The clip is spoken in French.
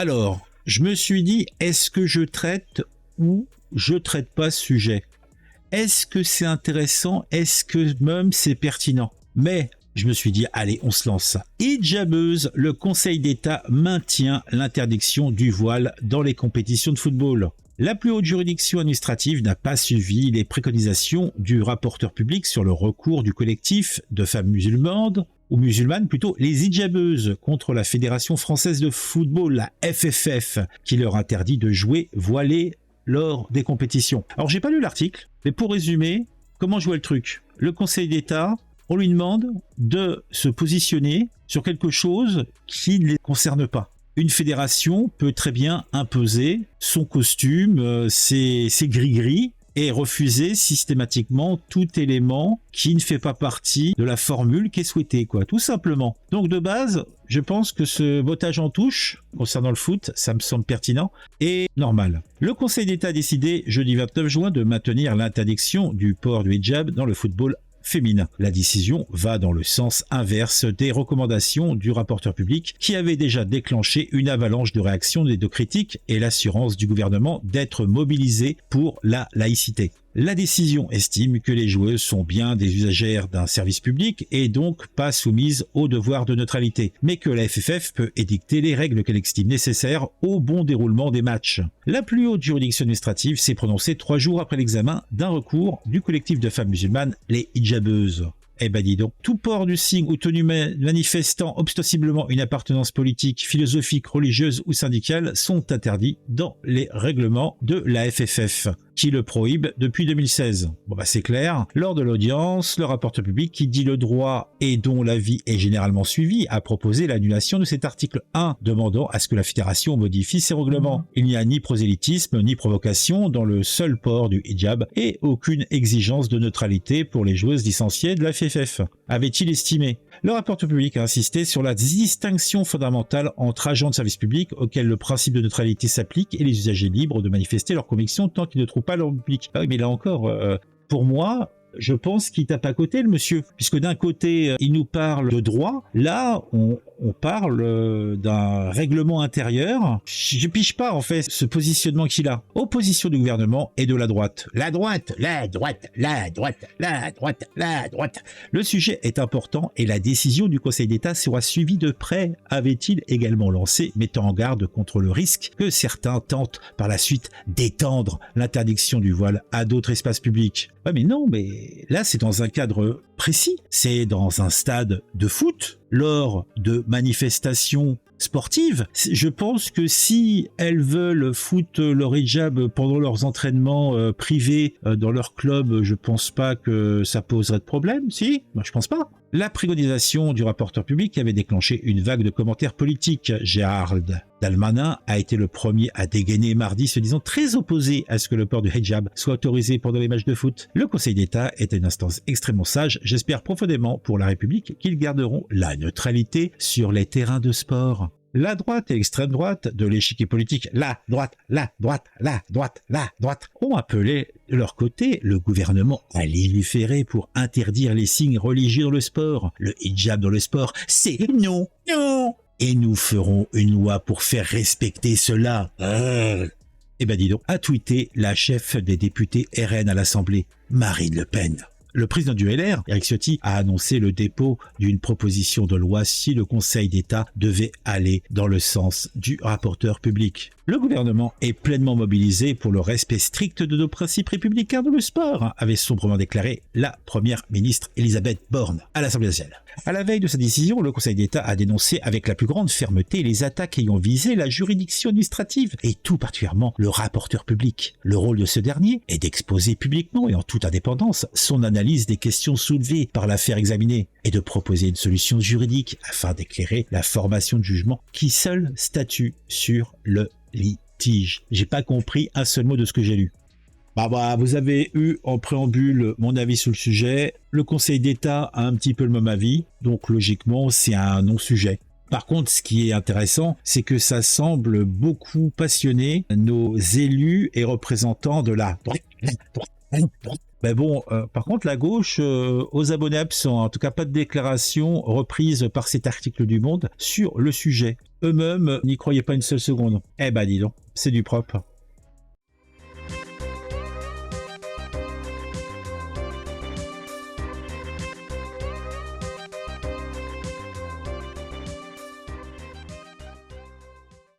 Alors, je me suis dit, est-ce que je traite ou je traite pas ce sujet? Est-ce que c'est intéressant? Est-ce que même c'est pertinent? Mais je me suis dit, allez, on se lance. Hijabeuse, le Conseil d'État maintient l'interdiction du voile dans les compétitions de football. La plus haute juridiction administrative n'a pas suivi les préconisations du rapporteur public sur le recours du collectif de femmes musulmanes, ou musulmanes plutôt, les hijabeuses, contre la Fédération française de football, la FFF, qui leur interdit de jouer voilées lors des compétitions. Alors j'ai pas lu l'article, mais pour résumer, comment jouer le truc? Le Conseil d'État, on lui demande de se positionner sur quelque chose qui ne les concerne pas. Une fédération peut très bien imposer son costume, ses gris-gris, et refuser systématiquement tout élément qui ne fait pas partie de la formule qui est souhaitée, quoi, tout simplement. Donc de base, je pense que ce bottage en touche, concernant le foot, ça me semble pertinent et normal. Le Conseil d'État a décidé, jeudi 29 juin, de maintenir l'interdiction du port du hijab dans le football féminin. La décision va dans le sens inverse des recommandations du rapporteur public qui avait déjà déclenché une avalanche de réactions et de critiques et l'assurance du gouvernement d'être mobilisé pour la laïcité. La décision estime que les joueuses sont bien des usagères d'un service public et donc pas soumises au devoir de neutralité, mais que la FFF peut édicter les règles qu'elle estime nécessaires au bon déroulement des matchs. La plus haute juridiction administrative s'est prononcée 3 jours après l'examen d'un recours du collectif de femmes musulmanes, les hijabeuses. Eh ben dis donc, tout port du signe ou tenue manifestant ostensiblement une appartenance politique, philosophique, religieuse ou syndicale sont interdits dans les règlements de la FFF, qui le prohibe depuis 2016. Bon bah c'est clair, lors de l'audience, le rapporteur public qui dit le droit et dont l'avis est généralement suivi a proposé l'annulation de cet article 1, demandant à ce que la fédération modifie ses règlements. Il n'y a ni prosélytisme ni provocation dans le seul port du hijab et aucune exigence de neutralité pour les joueuses licenciées de la FFF, avait-il estimé. Le rapporteur public a insisté sur la distinction fondamentale entre agents de service public auxquels le principe de neutralité s'applique et les usagers libres de manifester leurs convictions tant qu'ils ne trouvent pas leur public. Ah oui, mais là encore, pour moi, je pense qu'il tape à côté le monsieur, puisque d'un côté il nous parle de droit, là on parle d'un règlement intérieur. Je pige pas en fait ce positionnement qu'il a. Opposition du gouvernement et de la droite. La droite, la droite, la droite, la droite, la droite. Le sujet est important et la décision du Conseil d'État sera suivie de près, avait-il également lancé, mettant en garde contre le risque que certains tentent par la suite d'étendre l'interdiction du voile à d'autres espaces publics. Ouais mais non, mais là c'est dans un cadre précis, c'est dans un stade de foot, lors de manifestations sportives. Je pense que si elles veulent foutre leur hijab pendant leurs entraînements privés dans leur club, je pense pas que ça poserait de problème, si? Moi je pense pas. La préconisation du rapporteur public avait déclenché une vague de commentaires politiques. Gérald Darmanin a été le premier à dégainer mardi, se disant très opposé à ce que le port du hijab soit autorisé pendant les matchs de foot. Le Conseil d'État est une instance extrêmement sage. J'espère profondément pour la République qu'ils garderont la neutralité sur les terrains de sport. La droite et l'extrême droite de l'échiquier politique, la droite, la droite, la droite, la droite, ont appelé de leur côté le gouvernement à légiférer pour interdire les signes religieux dans le sport. Le hijab dans le sport, c'est non, non. Et nous ferons une loi pour faire respecter cela. Eh ben dis donc, a tweeté la chef des députés RN à l'Assemblée, Marine Le Pen. Le président du LR, Éric Ciotti, a annoncé le dépôt d'une proposition de loi si le Conseil d'État devait aller dans le sens du rapporteur public. Le gouvernement est pleinement mobilisé pour le respect strict de nos principes républicains dans le sport, avait sombrement déclaré la première ministre Elisabeth Borne à l'Assemblée nationale. À la veille de sa décision, le Conseil d'État a dénoncé avec la plus grande fermeté les attaques ayant visé la juridiction administrative et tout particulièrement le rapporteur public. Le rôle de ce dernier est d'exposer publiquement et en toute indépendance son analyse des questions soulevées par l'affaire examinée et de proposer une solution juridique afin d'éclairer la formation de jugement qui seul statue sur le litige. J'ai pas compris un seul mot de ce que j'ai lu. Vous avez eu en préambule mon avis sur le sujet. Le Conseil d'État a un petit peu le même avis, donc logiquement c'est un non-sujet. Par contre, ce qui est intéressant, c'est que ça semble beaucoup passionner nos élus et représentants de la droite. Ben bon, par contre, la gauche, aux abonnés absents, en tout cas pas de déclaration reprise par cet article du Monde sur le sujet. Eux-mêmes n'y croyaient pas une seule seconde. Eh ben dis donc, c'est du propre.